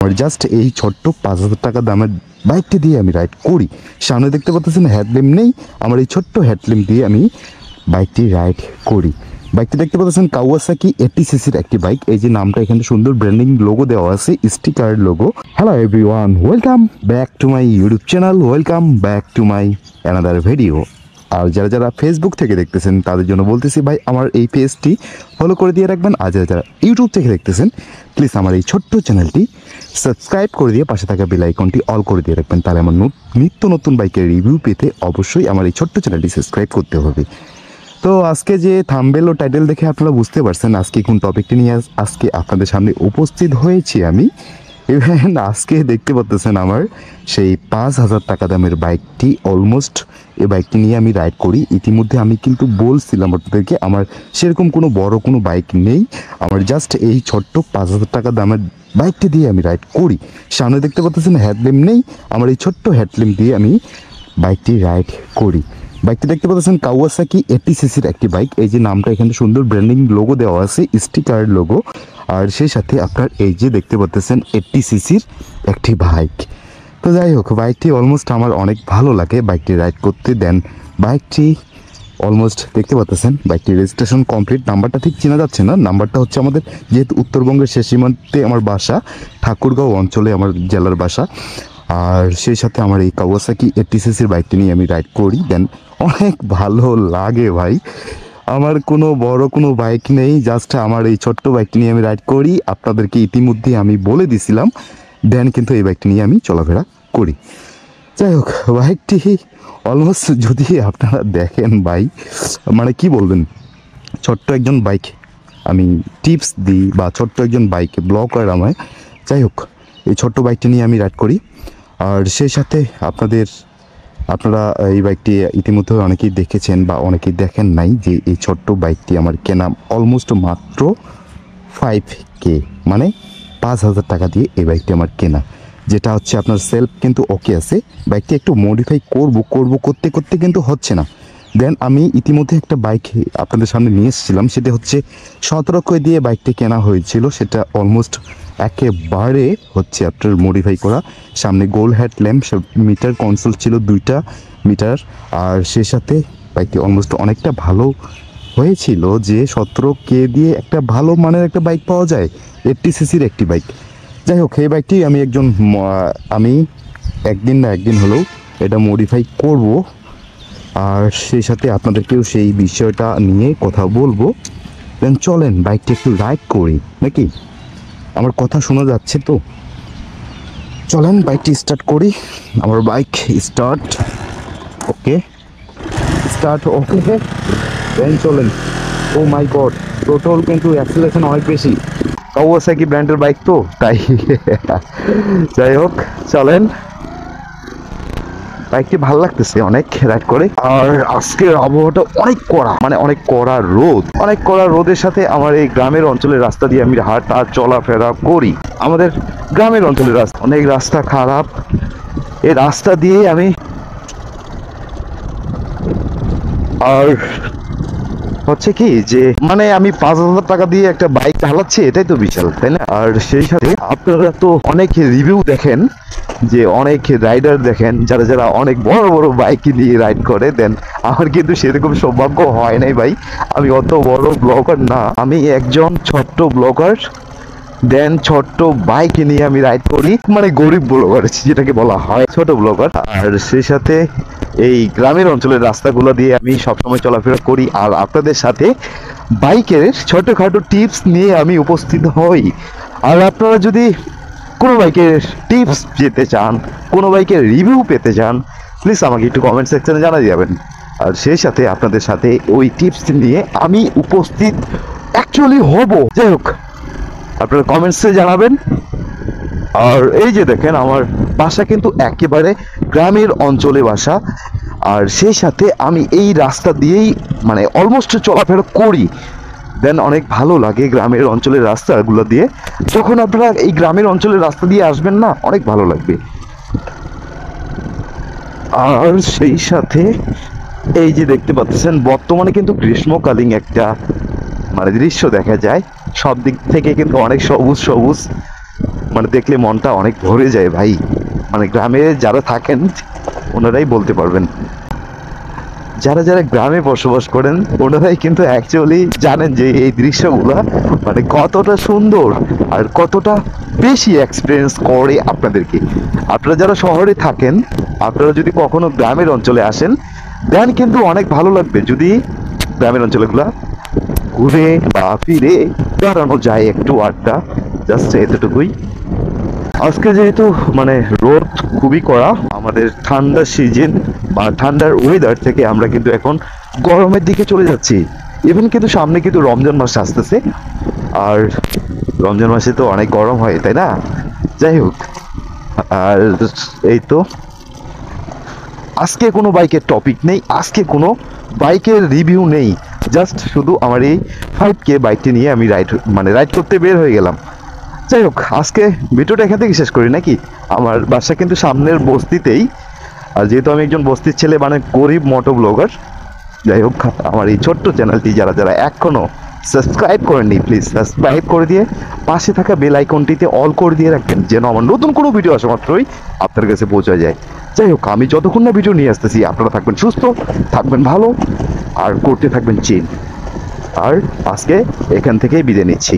আমার জাস্ট এই ছোট্ট 5,000 টাকা দামের বাইকটি দিয়ে আমি রাইড করি। সামনে দেখতে পাচ্ছেন হেডল্যাম্প নেই, আমার এই ছোট্ট হেডল্যাম্প দিয়ে আমি বাইকটি রাইড করি। বাইকটি দেখতে পাচ্ছেন কাওয়াসাকি 80cc একটি বাইক। এই যে নামটা এখানে সুন্দর ব্র্যান্ডিং লোগো দেওয়া আছে, sticker logo. Hello everyone, welcome back to my YouTube channel, welcome back to my another video. আর যারা যারা ফেসবুক থেকে দেখতেছেন তাদের জন্য বলতেছি ভাই আমার এই পেজটি ফলো করে দিয়ে রাখবেন। আর যারা যারা ইউটিউব থেকে দেখতেছেন প্লিজ আমার এই ছোট্ট চ্যানেলটি সাবস্ক্রাইব করে দিয়ে পাশে থাকা বেল আইকনটি অল করে দিয়ে রাখবেন। তাহলে আমার নিত্য নতুন বাইকের রিভিউ পেতে অবশ্যই আমার এই ছোট্ট চ্যানেলটি সাবস্ক্রাইব করতে হবে। তো আজকে যে থাম্বনেল ও টাইটেল দেখে আপনারা বুঝতে পারছেন আজকে কোন টপিকটি নিয়ে আজকে আপনাদের সামনে উপস্থিত হয়েছি আমি। ইভেন আজকে দেখতে পাচ্ছেন আমার সেই 5,000 টাকা দামের বাইকটি, অলমোস্ট এই বাইকটি নিয়ে আমি রাইড করি। ইতিমধ্যে আমি কিন্তু বলছিলাম আপনাদেরকে আমার সেরকম কোনো বড় কোনো বাইক নেই, আমার জাস্ট এই ছোট্ট 5,000 টাকা দামের বাইকটি দিয়ে আমি রাইড করি। সামনে দেখতে পাচ্ছেন হেডল্যাম্প নেই, আমার এই ছোট্ট হেডল্যাম্প দিয়ে আমি বাইকটি রাইড করি। বাইকটি দেখতে পাচ্ছেন কাওয়াসাকি 80cc একটি বাইক। এই যে নামটা এখানে সুন্দর ব্র্যান্ডিং লোগো দেওয়া আছে, স্টিকার লোগো। আর সেই সাথে আপনার এই যে দেখতে পাচ্ছেন 80cc একটি বাইক। তো যাই হোক, বাইকটি অলমোস্ট আমার অনেক ভালো লাগে বাইকটি রাইড করতে। দেন বাইকটি অলমোস্ট দেখতে পাচ্ছেন বাইকটি রেজিস্ট্রেশন কমপ্লিট। নাম্বারটা ঠিক চেনা যাচ্ছে না, নাম্বারটা হচ্ছে আমাদের যেহেতু উত্তরবঙ্গের শেষ সীমান্তে আমার বাসা, ঠাকুরগাঁও অঞ্চলে আমার জেলার বাসা। আর সেই সাথে আমার এই কাওয়াসাকি 80cc বাইকটি নিয়ে আমি রাইড করি। দেন অনেক ভালো লাগে ভাই। আমার কোনো বড় কোনো বাইক নেই, জাস্ট আমার এই ছোট্ট বাইকটি নিয়ে আমি রাইড করি। আপনাদেরকে ইতিমধ্যে আমি বলে দিছিলাম, দেন কিন্তু এই বাইকটি নিয়ে আমি চলাফেরা করি। যাই হোক, বাইকটি অলমোস্ট যদি আপনারা দেখেন ভাই, মানে কি বলবেন, ছোট্ট একজন বাইক আমি টিপস দিই বা ছোট্ট একজন বাইক ব্লগার আমায়। যাই হোক, এই ছোট্ট বাইকটি নিয়ে আমি রাইড করি। আর সেই সাথে আপনারা এই বাইকটি ইতিমধ্যে অনেকেই দেখেছেন বা অনেকেই দেখেন নাই যে এই ছোট্ট বাইকটি আমার কেনা অলমোস্ট মাত্র 5K, মানে 5,000 টাকা দিয়ে এই বাইকটি আমার কেনা। যেটা হচ্ছে আপনার সেলফ কিন্তু ওকে আছে, বাইকটি একটু মডিফাই করতে করতে কিন্তু হচ্ছে না। দেন আমি ইতিমধ্যে একটা বাইক আপনাদের সামনে নিয়ে এসেছিলাম, সেটা হচ্ছে 17K দিয়ে বাইকটি কেনা হয়েছিল। সেটা অলমোস্ট একেবারে হচ্ছে আপনার মডিফাই করা। সামনে গোল হেড ল্যাম্প, মিটার কনসোল ছিল 2টা মিটার। আর সে সাথে বাইকটি অলমোস্ট অনেকটা ভালো হয়েছিল যে 17K দিয়ে একটা ভালো মানের একটা বাইক পাওয়া যায়, 80cc একটি বাইক। যাই হোক, এই বাইকটি আমি একদিন না একদিন হলেও এটা মডিফাই করব। আর সেই সাথে আপনাদেরকেও সেই বিষয়টা নিয়ে কথা বলবো। দেন চলেন বাইকটি একটু রাইড করি নাকি? আমার কথা শোনা যাচ্ছে তো? চলেন বাইকটি স্টার্ট করি। আমার বাইক স্টার্ট, ওকে দেন চলেন। ও মাই গড, টোটাল কিন্তু অ্যাক্সিলারেশন অনেক বেশি। কাওয়াসাকি ব্র্যান্ডের বাইক তো তাই। যাই হোক চলেন, বাইকটি ভালো লাগতেছে অনেক রাইড করে। আর আজকের আবহাওয়াটা অনেক কড়া, মানে অনেক কড়া রোদ, অনেক কড়া রোদের সাথে আমার এই গ্রামের অঞ্চলের রাস্তা দিয়ে আমি হাঁটা চলাফেরা করি। আমাদের গ্রামের অঞ্চলের রাস্তা অনেক রাস্তা খারাপ, এই রাস্তা দিয়ে আমি আর হচ্ছে কি যে মানে আমি 5,000 টাকা দিয়ে একটা বাইক চালাচ্ছি, এটাই তো বিশাল, তাই না? আর সেই সাথে আপনারা তো অনেক রিভিউ দেখেন, যে অনেক রাইডার দেখেন যারা যারা অনেক বড় বড় বাইক নিয়ে রাইড করে। দেন আমার কিন্তু সেরকম সৌভাগ্য হয় নাই ভাই, আমি অত বড় ব্লগার না, আমি একজন ছোট্ট ব্লগার। দেন ছোট্ট বাইক নিয়ে আমি রাইড করি, মানে গরিব ব্লগার যেটাকে বলা হয়, ছোট ব্লগার। আর সেই সাথে এই গ্রামের অঞ্চলের রাস্তাগুলো দিয়ে আমি সবসময় চলাফেরা করি। আর আপনাদের সাথে বাইকের ছোটখাটো টিপস নিয়ে আমি উপস্থিত হই। আর আপনারা যদি কোনো বাইকের টিপস পেতে চান, কোনো বাইকের রিভিউ পেতে চান, প্লিজ আমাকে একটু কমেন্ট সেকশনে জানা যাবেন। আর সেই সাথে আপনাদের সাথে ওই টিপস নিয়ে আমি উপস্থিত অ্যাকচুয়ালি হব। যাই হোক, আপনারা কমেন্টসে জানাবেন। আর এই যে দেখেন আমার বাসা কিন্তু একেবারে গ্রামের অঞ্চলে বাসা। আর সেই সাথে আমি এই রাস্তা দিয়েই মানে অলমোস্ট চলাফেরা করি। দেন অনেক ভালো লাগে গ্রামের অঞ্চলের রাস্তাগুলো দিয়ে। যখন আপনারা এই গ্রামের অঞ্চলের রাস্তা দিয়ে আসবেন না, অনেক ভালো লাগবে। আর সেই সাথে এই যে দেখতে পাচ্ছেন বর্তমানে কিন্তু গ্রীষ্মকালীন একটা মানে দৃশ্য দেখা যায়, সব দিক থেকে কিন্তু অনেক সবুজ সবুজ মানে দেখলে মনটা অনেক ভরে যায় ভাই। মানে গ্রামে যারা থাকেন ওনারাই বলতে পারবেন, যারা যারা গ্রামে বসবাস করেন ওনারাই কিন্তু অ্যাকচুয়ালি জানেন যে এই দৃশ্যগুলা মানে কতটা সুন্দর আর কতটা বেশি এক্সপিরিয়েন্স করে আপনাদেরকে। আপনারা যারা শহরে থাকেন, আপনারা যদি কখনো গ্রামের অঞ্চলে আসেন, দেন কিন্তু অনেক ভালো লাগবে যদি গ্রামের অঞ্চলগুলা ঘুরে বা ফিরে বেড়ানো যায় একটু আড্ডা, জাস্ট এতটুকুই। আজকে যেহেতু মানে রোদ খুবই কড়া, আমাদের ঠান্ডা সিজন বা ঠান্ডার ওয়েদার থেকে আমরা কিন্তু এখন গরমের দিকে চলে যাচ্ছি। ইভেন কিন্তু সামনে কিন্তু রমজান মাস আসতেছে, আর রমজান মাসে তো অনেক গরম হয় তাই না? যাই হোক, আর এই তো আজকে কোনো বাইকের টপিক নেই, আজকে কোনো বাইকের রিভিউ নেই, জাস্ট শুধু আমার এই 5K বাইকটি নিয়ে আমি রাইড করতে বের হয়ে গেলাম। যাই হোক, আজকে ভিডিওটা এখান থেকে শেষ করি নাকি? আমার বাসা কিন্তু সামনের বস্তিতেই, আর যেহেতু আমি একজন বস্তির ছেলে মানে গরিব মোটো ব্লগার। যাই হোক, আমার এই ছোট্ট চ্যানেলটি যারা যারা এখনো সাবস্ক্রাইব করেননি প্লিজ সাবস্ক্রাইব করে দিয়ে পাশে থাকা বেল আইকনটিতে অল করে দিয়ে রাখবেন, যেন আমার নতুন কোনো ভিডিও আসা মাত্রই আপনার কাছে পৌঁছে যায়। যাই হোক, আমি যতক্ষণ না ভিডিও নিয়ে আসতেছি আপনারা থাকবেন সুস্থ, থাকবেন ভালো, আর করতে থাকবেন চিল। আর আজকে এখান থেকেই বিদায় নিচ্ছি।